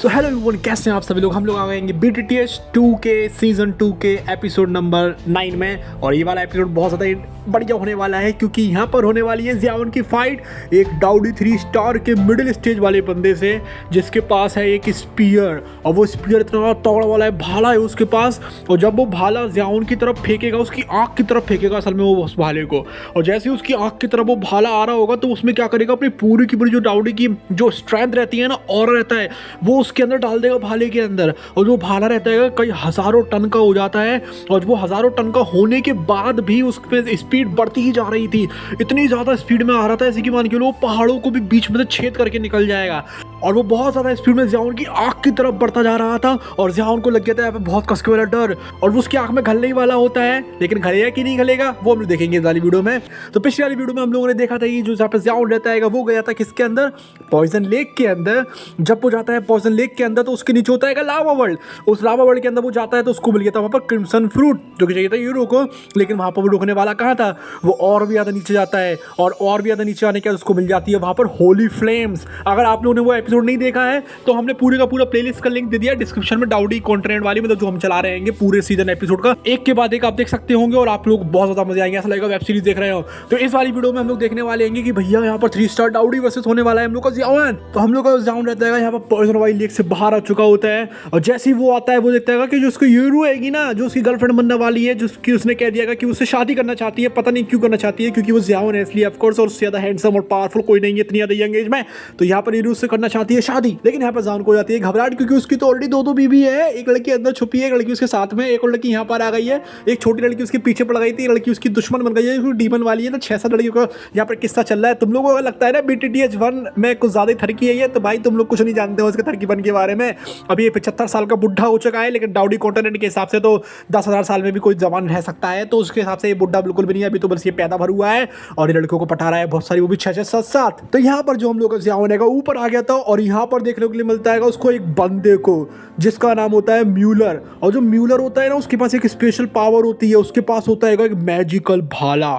So hello everyone, कैसे हैं आप सभी लोग। हम लोग आ गएंगे BTTH 2 के सीजन 2 के एपिसोड नंबर 9 में। और ये वाला एपिसोड बहुत ज़्यादा बढ़िया होने वाला है क्योंकि यहाँ पर होने वाली है ज़ियाओन की फाइट एक डाउडी 3 स्टार के मिडिल स्टेज वाले बंदे से, जिसके पास है एक स्पीयर। और वो स्पीयर इतना तगड़ा वाला है, भाला है उसके पास। और जब वो भाला ज़ियाओन की तरफ फेंकेगा, उसकी आँख की तरफ फेंकेगा असल में वो उस भाले को। और जैसे ही उसकी आँख की तरफ वो भाला आ रहा होगा तो उसमें क्या करेगा, अपनी पूरी की पूरी जो डाउडी की जो स्ट्रेंथ रहती है ना, और रहता है वो उसके अंदर डाल देगा, भाले के अंदर। और जो भाला रहता है कई हज़ारों टन का हो जाता है। और वो हज़ारों टन का होने के बाद भी उस पर स्पीड बढ़ती ही जा रही थी। इतनी ज़्यादा स्पीड में आ रहा था जैसे कि मान के लो पहाड़ों को भी बीच में से छेद करके निकल जाएगा। और वो बहुत ज़्यादा स्पीड में ज़ियाओन की आँख की तरफ बढ़ता जा रहा था। और ज़ियाओन को लग गया था यहाँ पे बहुत कसके वाला डर, और वो उसकी आँख में घलने ही वाला होता है। लेकिन घलेगा कि नहीं घलेगा वो हम लोग देखेंगे इस वाली वीडियो में। तो पिछली वाली वीडियो में हम लोगों ने देखा था कि जो जहाँ पे ज़ियाओन रहता है वो गया था किसके अंदर, पॉइजन लेक के अंदर। जब वो जाता है पॉइजन लेक के अंदर तो उसके नीचे होता है लावा वर्ल्ड। उस लावा वर्ल्ड के अंदर वो जाता है तो उसको मिल गया था वहाँ पर क्रिम्सन फ्रूट, जो कि चाहिए था यूरो को। लेकिन वहाँ पर वो रुकने वाला कहाँ था, वो और भी ज़्यादा नीचे जाता है। और भी ज़्यादा नीचे आने के बाद उसको मिल जाती है वहाँ पर होली फ्लेम्स। अगर आप लोगों ने वो एपिसोड नहीं देखा है तो हमने पूरे का पूरा प्लेलिस्ट का लिंक दे दिया डिस्क्रिप्शन में, डाउडी कॉन्टिनेंट वाली, मतलब जो हम चला रहे हैं पूरे सीजन एपिसोड का, एक के बाद एक आप देख सकते होंगे। और आप लोग बहुत ज़्यादा मजा आएंगे, ऐसा लगेगा वेब सीरीज देख रहे हो। तो इस वाली वीडियो में हम लोग देखने वाले हैं कि भैया यहाँ पर 3 स्टार डाउडी वर्सेस होने वाला है हम लोग का ज़ियाओन। तो हम लोग का ज़ियाओन रहता है यहाँ पर पॉइजन वाली लेक से बाहर आ चुका होता है। और जैसे ही वो आता है वो देखता है कि जो उसको यूरू हैगी ना, जो उसकी गर्लफ्रेंड बनने वाली है, जिसकी उसने कह दिया कि उससे शादी करना चाहती है। पता नहीं क्यों करना चाहती है, क्योंकि वो ज़ियाओन है इसलिए ऑफकोर्स, और उससे ज़्यादा हैंडसम और पावरफुल कोई नहीं है इतनी ज़्यादा यंग एज में। तो यहाँ पर यूरू उससे करना चाहती है शादी। लेकिन यहाँ पर ज़ियाओन को हो जाती है घबराहट, क्योंकि उसकी तो ऑलरेडी दो बीवी है। एक लड़की अंदर छुपी है, एक लड़की उसके साथ में, एक और लड़की यहाँ पर आ गई है। एक छोटी लड़की उसके पीछे पड़ गई थी, एक लड़की उसकी दुश्मन बन गई है, डीमन वाली है। तो 6-7 लड़कियों का यहाँ पर किस्सा चल रहा है। तुम लोगों को लगता है ना BTTH 1 में कुछ ज़्यादा थरकी है ये, तो भाई तुम लोग कुछ नहीं जानते हो उसके थरकीपन के बारे में। अभी ये 75 साल का बुढ़ा हो चुका है, लेकिन डाउडी कॉन्टिनेंट के हिसाब से तो 10,000 साल में भी कोई जवान रह सकता है। तो उसके हिसाब से ये बुढ़ा बिल्कुल भी नहीं है, अभी तो बस ये पैदा भर हुआ है। और ये लड़कियों को पटा रहा है बहुत सारी, वो भी 6-6 7-7। तो यहाँ पर जो हम लोग का ज़ियाओन है ऊपर आ गया था। और यहाँ पर देखने के लिए मिलता है उसको एक बंदे को जिसका नाम होता है म्यूलर। और जो म्यूलर होता है ना, उसके पास एक स्पेशल पावर होती है। उसके पास होता है एक मैजिकल भाला।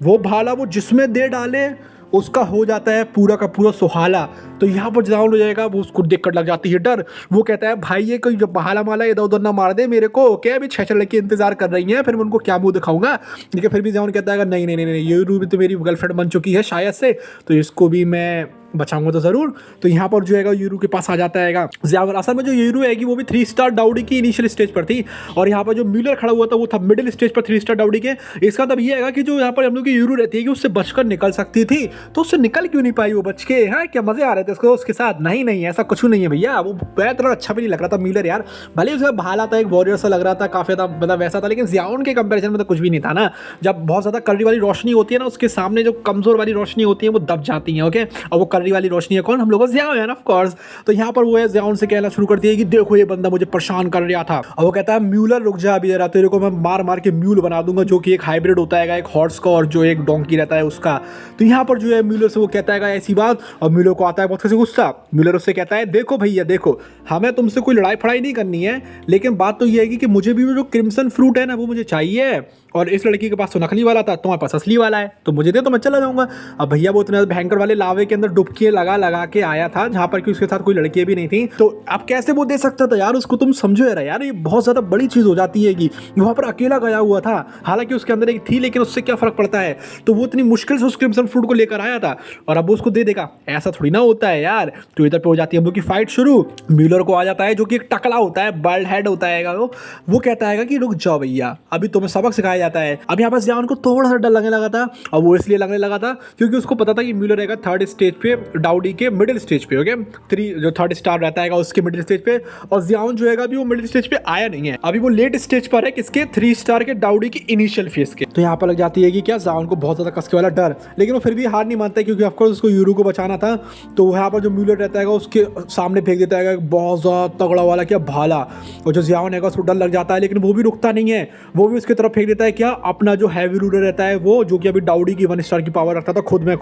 वो भाला वो जिसमें दे डाले उसका हो जाता है पूरा का पूरा सुहाला। तो यहाँ पर ज़ियाओन हो जाएगा, वो उसको देख कर लग जाती है डर। वो कहता है भाई ये कोई भाला माला इधर उधर ना मार दे मेरे को, क्या अभी 6 लड़की इंतजार कर रही हैं, फिर मैं उनको क्या मुंह दिखाऊंगा। लेकिन फिर भी ज़ियाओन कहता है नहीं नहीं नहीं नहीं, ये भी तो मेरी गर्लफ्रेंड बन चुकी है शायद से, तो इसको भी मैं बचाऊंगा तो जरूर। तो यहाँ पर जो है यूरू के पास आ जाता है ज़ियाओन। असल में जो यूरू है वो भी 3 स्टार डाउडी की इनिशियल स्टेज पर थी। और यहाँ पर जो म्यूलर खड़ा हुआ था वो था मिडिल स्टेज पर 3 स्टार डाउडी के। इसका मतलब ये है कि जो यहाँ पर हम लोग की यूरू रहती है कि उससे बचकर निकल सकती थी, तो उससे निकल क्यों नहीं पाई वो बच के। हाँ, क्या मजे आ रहे थे उसको उसके साथ। नहीं नहीं, ऐसा कुछ नहीं है भैया। वो इतना अच्छा भी नहीं लग रहा था म्यूलर यार, भले उसका भाला था, एक वॉरियर सा लग रहा था, काफी ज्यादा मतलब वैसा था। लेकिन ज़ियाओन के कंपैरिजन में तो कुछ भी नहीं था ना। जब बहुत ज्यादा कर्री वाली रोशनी होती है ना, उसके सामने जो कमजोर वाली रोशनी होती है वो दब जाती है। ओके, और वो कर्री वाली रोशनी है कौन, हम लोग का ज़ियाओन है ना ऑफ कोर्स। तो यहाँ पर वो है ज़ियाओन से कहना शुरू कर दिया कि देखो ये बंदा मुझे परेशान कर रहा था। और वो कहता है म्यूलर रुक जा, अभी जरा तेरे को मैं मार मार के म्यूल बना दूंगा, जो कि एक हाइब्रिड होता है एक हॉर्स का और जो एक डोंकी रहता है उसका। तो यहाँ पर जो है म्यूलर से वो कहता है ऐसी बात, और म्यूलर को आता है बहुत गुस्सा। म्यूलर उससे कहता है देखो भैया देखो, हमें तुमसे कोई लड़ाई फड़ाई नहीं करनी है, लेकिन बात तो ये है कि मुझे भी वो जो क्रिम्सन फ्रूट है ना वो मुझे चाहिए। और इस लड़की के पास तो नकली वाला था, तुम्हारे पास असली वाला है, तो मुझे दे तो मैं चला जाऊंगा। अब भैया वो इतने भयंकर वाले लावे के अंदर डुबकी लगा लगा के आया था, जहाँ पर कि उसके साथ कोई लड़की भी नहीं थी। तो अब कैसे वो दे सकता था यार उसको, तुम समझो यार, ये बहुत ज्यादा बड़ी चीज हो जाती है कि वहाँ पर अकेला गया हुआ था। हालांकि उसके अंदर एक थी, लेकिन उससे क्या फर्क पड़ता है। तो वो इतनी मुश्किल से उस क्रिम्सन फ्रूट को लेकर आया था और अब उसको दे देगा, ऐसा थोड़ी ना होता है यार। तो इधर पे हो जाती है हम लोग की फाइट शुरू। म्यूलर को आ जाता है जो कि एक टकला होता है, बर्ड हेड होता है वो कहता है कि रुक जाओ भैया, अभी तुम्हें सबक सिखाया जाता है। अब यहाँ पर ज़ियाओन को थोड़ा सा डर लगने लगा था, और वो इसलिए लगने लगा था क्योंकि उसको पता था कि म्यूलर रहेगा 3rd स्टेज पे, डाउडी के मिडिल स्टेज पे। ओके, 3 जो 3rd स्टार रहता है उसके मिडिल स्टेज पे। और ज़ियाओन जो है अभी वो मिडिल स्टेज पे आया नहीं है, अभी वो लेट स्टेज पर है किसके, 3 स्टार के डाउडी की इनिशियल फेज के। तो यहाँ पर लग जाती है कि क्या ज़ियाओन को बहुत ज्यादा कसके वाला डर, लेकिन वो फिर भी हार नहीं मानता है क्योंकि ऑफकोर्स उसको यूरू को बचाना था। तो यहाँ पर जो म्यूलर रहता है उसके सामने फेंक देता है बहुत ज्यादा तगड़ा वाला क्या भाला। और जो ज़ियाओन है उसको डर लग जाता है, लेकिन वो भी रुकता नहीं है, वो भी उसकी तरफ फेंक देता है क्या, अपना जो हैवी रूलर रहता है वो, जो कि अभी डाउडी की 1 स्टार की पावर रखता था खुद में।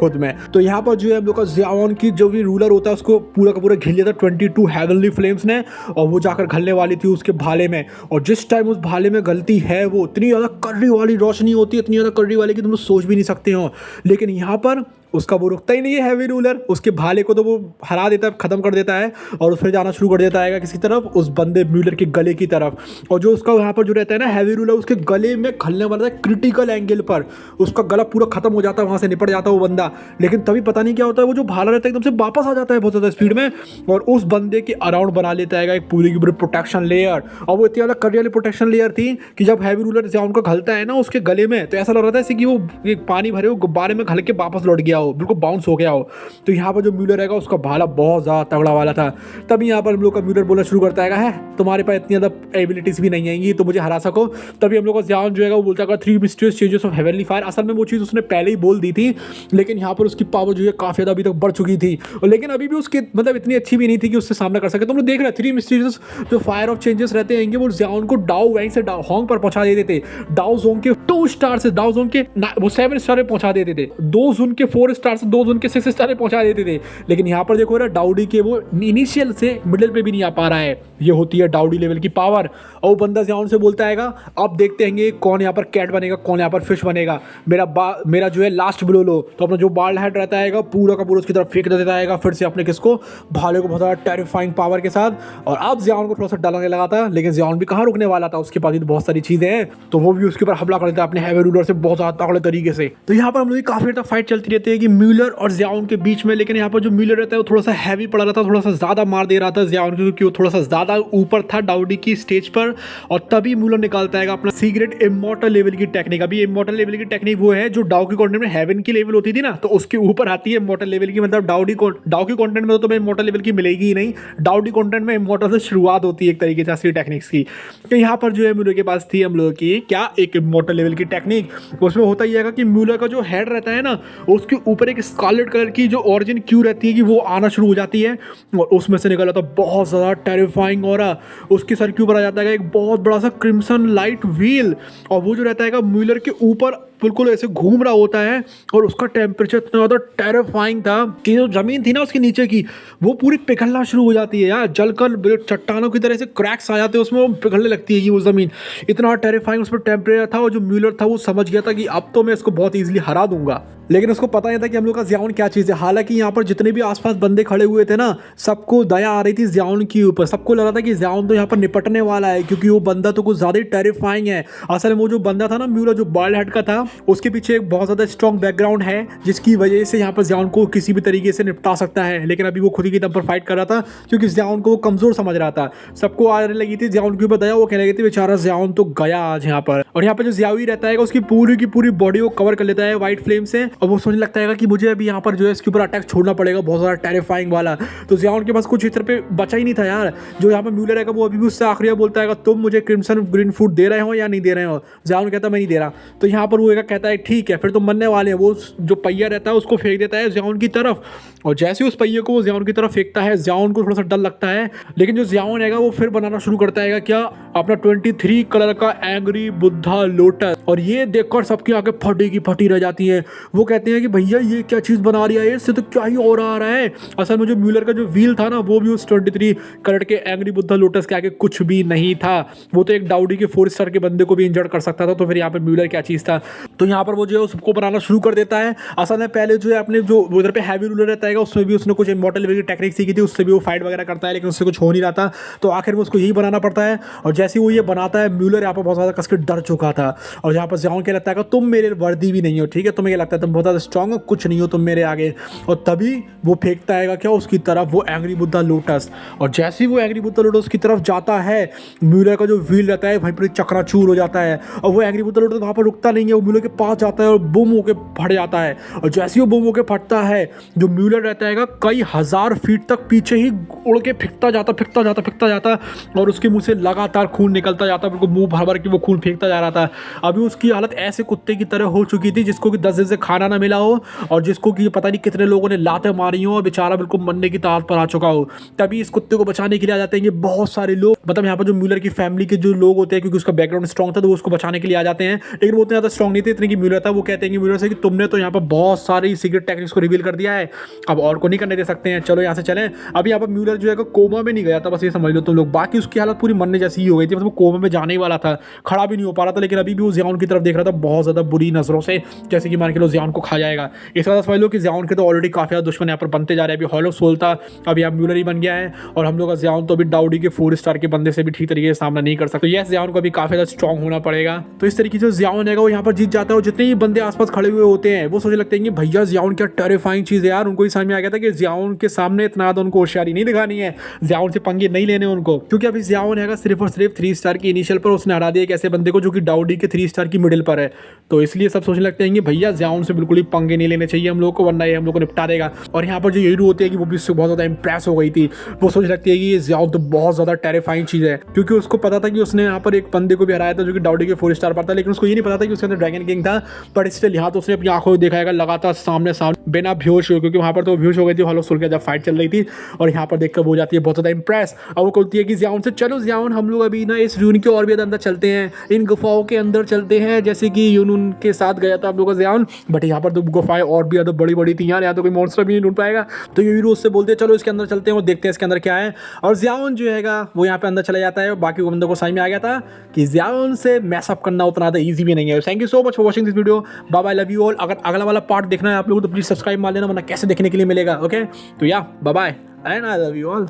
तो यहाँ पर जो है हम लोग का ज़ियाओन की जो भी रूलर होता है उसको पूरा का पूरा घिल लिया था 22 हेवनली फ्लेम्स ने, और वो जाकर घलने वाली थी उसके भाले में। और जिस टाइम उस भाले में गलती है वो इतनी ज़्यादा कर्री वाली रोशनी होती है, इतनी ज़्यादा कर्री वाली कि तुम लोग सोच भी नहीं सकते हो। लेकिन यहाँ पर उसका वो रुकता ही नहीं है हैवी रूलर, उसके भाले को तो वो हरा देता है, खत्म कर देता है और फिर जाना शुरू कर देता है किसी तरफ, उस बंदे म्यूलर के गले की तरफ। और जो उसका यहाँ पर जो रहता है ना हैवी रूलर, उसके गले में खलने वाला था क्रिटिकल एंगल पर, उसका गला पूरा खत्म हो जाता है, वहाँ से निपट जाता है वो बंदा। लेकिन तभी पता नहीं क्या होता है, वो जो भाला रहता है एकदम से वापस आ जाता है बहुत ज़्यादा स्पीड में और उस बंदे के अराउंड बना लेता है एक पूरी की पूरी प्रोटेक्शन लेयर। और वो इतनी ज़्यादा कड़ी वाली प्रोटेक्शन लेयर थी कि जब हैवी रूलर ज़ियाओन को घलता है ना उसके गले में, तो ऐसा लग रहा था जैसे कि वो एक पानी भरे हो गुब्बारे में घल के वापस लौट गया हो, बिल्कुल बाउंस हो गया हो। तो यहाँ पर जो म्यूलर रहेगा उसका भाला बहुत ज़्यादा तगड़ा वाला था। तभी यहाँ पर हम लोग का म्यूलर बोलना शुरू करता है तुम्हारे पास इतनी ज़्यादा एबिलिटीज़ भी नहीं आएंगी तो मुझे हरा सको। तभी हम लोग का ज़ियाओन जो है वो बोलता है 3 mysterious changes of heavenly fire. असल में वो चीज़ उसने पहले ही बोल दी थी, लेकिन यहाँ पर उसकी पावर जो है काफ़ी ज़्यादा अभी तक बढ़ चुकी थी, और लेकिन अभी भी उसकी मतलब इतनी अच्छी भी नहीं थी कि उससे सामना कर सके। तो हम लोग देख रहे हैं 3 मिस्टीरियस जो फायर ऑफ चेंजेस रहते हैं वो ज़ियाओन को डाओ वैंग से होंग पर पहुंचा देते थे। डाओ जोन के 2 स्टार से डाओ जोन के वो 7 स्टार पे पहुंचा देते थे, 2 जोन के 4 स्टार से 2 जोन के 6 स्टार पे पहुंचा देते थे। लेकिन यहाँ पर देखो ना डाउडी के वो इनिशियल से मिडिल पे भी नहीं आ पा रहा है, ये होती है डाउडी लेवल की पावर। और वो बंदा ज़ियाओन से बोलता है अब देखते हैं कौन यहाँ पर कैट बनेगा, कौन यहाँ पर फिश बनेगा। मेरा जो है लास्ट ब्लो लो। तो अपना जो बाल्ड हेड रहता है पूरा का पूरा उसकी तरफ फेंक देता है फिर से अपने किसको, भाले को बहुत ज़्यादा टेरिफाइंग पावर के साथ। और अब ज़ियाओन को थोड़ा सा डर लगने लगा था, लेकिन ज़ियाओन भी कहाँ रुकने वाला था, उसके पास भी बहुत सारी चीज़ें हैं, तो वो भी उसके ऊपर हमला कर देता है अपने हैवी रूलर से बहुत ज़्यादा तगड़े तरीके से। तो यहाँ पर हम लोग की काफ़ी ज़्यादा फाइट चलती रहती है कि म्यूलर और ज़ियाओन के बीच में। लेकिन यहाँ पर जो म्यूलर रहता है वो थोड़ा सा हैवी पड़ रहा था, थोड़ा सा ज़्यादा मार दे रहा था ज़ियाओन को, क्योंकि वो थोड़ा सा ज़्यादा ऊपर था डाउडी की स्टेज पर। और तभी म्यूलर निकालता है अपना सीक्रेट इमॉर्टल लेवल की टेक्निक। अभी इमॉर्टल लेवल की टेक्निक वो है जो डाउ की कंटेंट में हेवन की लेवल होती थी ना, तो उसके ऊपर आती है इमॉर्टल लेवल की। मतलब डाउ की कंटेंट में तो तुम्हें इमॉर्टल लेवल की मिलेगी ही नहीं, डाउडी कंटेंट में इमॉर्टल से शुरुआत होती है एक तरीके से असली टेक्निक्स की। तो यहाँ पर जो है म्यूलर के पास थी हम लोगों की क्या एक इमॉर्टल लेवल की टेक्निक। उसमें होता ही है कि म्यूलर का जो हेड रहता है ना उसके ऊपर एक स्कारलेट कलर की जो ऑरिजिन क्यू रहती है कि वो आना शुरू हो जाती है, और उसमें से निकल आता है बहुत ज़्यादा टेरिफाइंग ऑरा। उसके सर के ऊपर आ जाता है एक बहुत बड़ा सा क्रिम्सन लाइट व्हील, और वो जो रहता है म्यूलर के ऊपर बिल्कुल ऐसे घूम रहा होता है। और उसका टेम्परेचर इतना ज़्यादा टेरिफाइंग था कि जो ज़मीन थी ना उसके नीचे की वो पूरी पिघलना शुरू हो जाती है यार, जलकर चट्टानों की तरह से क्रैक्स आ जाते हैं उसमें, वो पिघलने लगती है ये वो ज़मीन। इतना टेरिफाइंग उस पर टेम्परेचर था, और जो म्यूलर था वो समझ गया था कि अब तो मैं इसको बहुत ईजिली हरा दूंगा। लेकिन उसको पता नहीं था कि हम लोग का ज़ियाओन क्या चीज़ है। हालांकि यहाँ पर जितने भी आसपास बंदे खड़े हुए थे ना सबको दया आ रही थी ज़ियाओन के ऊपर, सबको लग रहा था कि ज़ियाओन तो यहाँ पर निपटने वाला है, क्योंकि वो बंदा तो कुछ ज़्यादा ही टेरिफाइंग है। असल में वो जो बंदा था ना म्यूलर जो बाल्ड हेड का था, उसके पीछे एक बहुत ज़्यादा स्ट्रॉन्ग बैकग्राउंड है जिसकी वजह से यहाँ पर ज़ियाओन को किसी भी तरीके से निपटा सकता है। लेकिन अभी वो खुद ही की दम पर फाइट कर रहा था, क्योंकि ज़ियाओन को वो कमज़ोर समझ रहा था। सबको आने लगी थी ज़ियाओन के ऊपर दया, वो कहने लगी थी बेचारा ज़ियाओन तो गया आज यहाँ पर। और यहाँ पर जो ज़ियाओई रहता है उसकी पूरी की पूरी बॉडी को कवर कर लेता है व्हाइट फ्लेम से, और वो सोचने लगता है कि मुझे अभी यहाँ पर जो है इसके ऊपर अटैक छोड़ना पड़ेगा बहुत ज़्यादा टेरिफाइंग वाला। तो ज़ियाओन के पास कुछ इस तरह पे बचा ही नहीं था यार। जो यहाँ पर म्यूलर है वो अभी भी उससे आखिरी बोलता है तुम मुझे क्रिम्सन ग्रीन फूड दे रहे हो या नहीं दे रहे हो। ज़ियाओन कहता मैं नहीं दे रहा। तो यहाँ पर वो कहता है ठीक है फिर तुम मरने वाले हैं। वो जो पहिया रहता है उसको फेंक देता है ज़ियाओन की तरफ, और जैसे उस पहिए को वो ज़ियाओन की तरफ फेंकता है ज़ियाओन को थोड़ा सा डर लगता है। लेकिन जो ज़ियाओन है वो फिर बनाना शुरू करता है क्या अपना 23 कलर का एंग्री बुद्धा लोटस, और ये देखकर सबकी आंखें फटी की फटी रह जाती हैं। वो कहते हैं कि भैया ये क्या चीज़ बना रही है, इससे तो क्या ही और आ रहा है। असल में जो म्यूलर का जो व्हील था ना वो भी उस 23 कलर के एंग्री बुद्धा लोटस के आगे कुछ भी नहीं था। वो तो एक डाउडी के 4 स्टार के बंदे को भी इंजर्ड कर सकता था, तो फिर यहाँ पर म्यूलर क्या चीज़ था। तो यहाँ पर वो जो है उसको बनाना शुरू कर देता है। असल में पहले जो है अपने जो उधर पे हैवी रूलर रहता है उसमें भी उसने कुछ इमॉर्टल लेवल की टेक्निक सीखी थी, उससे भी वो फाइट वगैरह करता है, लेकिन उससे कुछ हो नहीं रहा था। तो आखिर में उसको यही बनाना पड़ता है, और जैसे ही वो ये बनाता है म्यूलर यहाँ पर बहुत ज़्यादा कसके डर चुका था। और यहाँ पर ज़ियाओन क्या लगता है तुम मेरे वर्दी भी नहीं हो, ठीक है तुम्हें ये लगता है तुम बहुत ज़्यादा स्ट्रॉन्ग हो, कुछ नहीं हो तुम मेरे आगे। और तभी वो फेंकता है क्या उसकी तरफ वो एंग्री बुद्धा लोटस, और जैसे ही वो एंग्री बुद्धा लोटस की तरफ जाता है म्यूलर का जो व्हील रहता है वहीं पर चकनाचूर हो जाता है। और वो एंग्री बुद्धा लोटस वहाँ पर रुकता नहीं है, वो म्यूलर के पास जाता है और बूम होकर फट जाता है। और जैसे ही वो बूम होकर फटता है जो म्यूलर रहता है कई हजार फीट तक पीछे ही उड़ के फेंकता जाता, और उसके मुंह से लगातार खून निकलता जाता, बिल्कुल मुंह भर भर के वो खून फेंकता जा रहा था। अभी उसकी हालत ऐसे कुत्ते की तरह हो चुकी थी जिसको कि 10 दिन से खाना ना मिला हो, और जिसको कि पता नहीं कितने लोगों ने लातें मारी हो, और बेचारा बिल्कुल मरने की ताकत पर आ चुका हो। तभी इस कुत्ते को बचाने के लिए आ जाते हैं बहुत सारे लोग, मतलब यहाँ पर जो म्यूलर की फैमिली के जो लोग होते हैं, क्योंकि उसका बैकग्राउंड स्ट्रॉन्ग था तो वो उसको बचाने के लिए आ जाते हैं। लेकिन वो उतने ज़्यादा स्ट्रॉन्ग नहीं थे इतने की म्यूलर था। वो कहते हैं कि म्यूलर से कि तुमने तो यहाँ पर बहुत सारी सीक्रेट टेक्निक्स को रिवील कर दिया है, अब और को नहीं करने दे सकते हैं, चलो यहाँ से चलें। अभी यहाँ पर म्यूलर जो है कोमा में नहीं गया था, बस ये समझ लो तुम लोग। बाकी उसकी हालत पूरी मरने जैसी ही हो गई थी, मतलब कोमा में जाने ही वाला था, खड़ा भी नहीं हो पा रहा रहा था, लेकिन अभी भी वो जियान की तरफ देख रहा था बहुत ज़्यादा बुरी नज़रों से, जैसे कि मान के लो जियान को खा जाएगा। इस तरह समझ लो कि जियान के तो ऑलरेडी काफ़ी ज़्यादा दुश्मन यहाँ पर बनते जा रहे हैं। अभी हॉलो सोल था, अभी आप म्यूलर ही बन गया है, और हम लोग का जियान तो अभी डाउडी के 4 स्टार के बंदे से भी ठीक तरीके से सामना नहीं कर सकते। तो यस, जियान को अभी काफ़ी ज़्यादा स्ट्रॉन्ग होना पड़ेगा। तो इस तरीके से जियान है वो यहाँ पर जीत जाता है, और जितने ही बंदे आसपास खड़े हुए होते हैं वो सोचने लगते हैं कि भैया जियान क्या टेरिफाइंग चीज़ है यार। उनको ही समझ में आ गया था कि जियान के सामने इतना ज़्यादा उनको होशियारी नहीं दिखानी है, जियान से पंगे नहीं लेने उनको, क्योंकि अभी जियान है सिर्फ और सिर्फ 3 स्टार की इनिशियल पर उसने हरा दिया एक ऐसे बंदे को जो कि डाउडी के 3 स्टार की मिडिल पर है। तो इसलिए सब सोचने लगते हैं कि भैया जियान से बिल्कुल ही पंगे नहीं लेने चाहिए हम लोग को, वरना ये हम लोग को निपटा देगा। और यहाँ पर जो येरू होती है कि वो भी उससे बहुत ज़्यादा इंप्रेस हो गई थी। वो सोच लगती है कि ये जियान तो बहुत ज़्यादा टेरिफाइंग चीज़ है, क्योंकि उसको पता था कि उसने यहाँ पर एक बंदे को भी हराया था जो कि डाउडी के 4 स्टार पर था, लेकिन उसको ये नहीं पता था कि उसके अंदर ड्रैगन किंग था। बट स्टिल यहाँ तो उसने अपनी आंखों में देखा है लगातार सामने बिना बेहोश हुए, क्योंकि वहाँ पर तो बेहोश हो गई थी हॉलो सोल के जब फाइट चल रही थी, और यहाँ पर देखकर वो जाती है बहुत ज़्यादा इंप्रेस। और वो कहती है कि जियान से चलो जियान हम लोग अभी ना इस रून के और भी अंदर चलते हैं, इन गुफाओं के अंदर चलते हैं, जैसे कि यूनुन के साथ गया था हम लोग का जियान। बट यहाँ पर तो गुफाएं और भी ज़्यादा बड़ी बड़ी थी यार, यहाँ तो कोई मॉन्स्टर भी नहीं ढूंढ पाएगा। तो ये उससे बोलते हैं चलो इसके अंदर चलते हैं और देखते हैं इसके अंदर क्या है। और जियान जो है वो यहाँ पे अंदर चला जाता है, और बाकी बंदों को समझ में आ गया था कि जियान से मैसअप करना उतना ज़्यादा ईजी भी नहीं है। Thank you so much for watching this video. Bye bye, love you all. अगर अगला वाला पार्ट देखना है आप लोगों को तो प्लीज़ सब्सक्राइब मार लेना, वरना कैसे देखने के लिए मिलेगा। ओके, तो या bye bye and I love you all.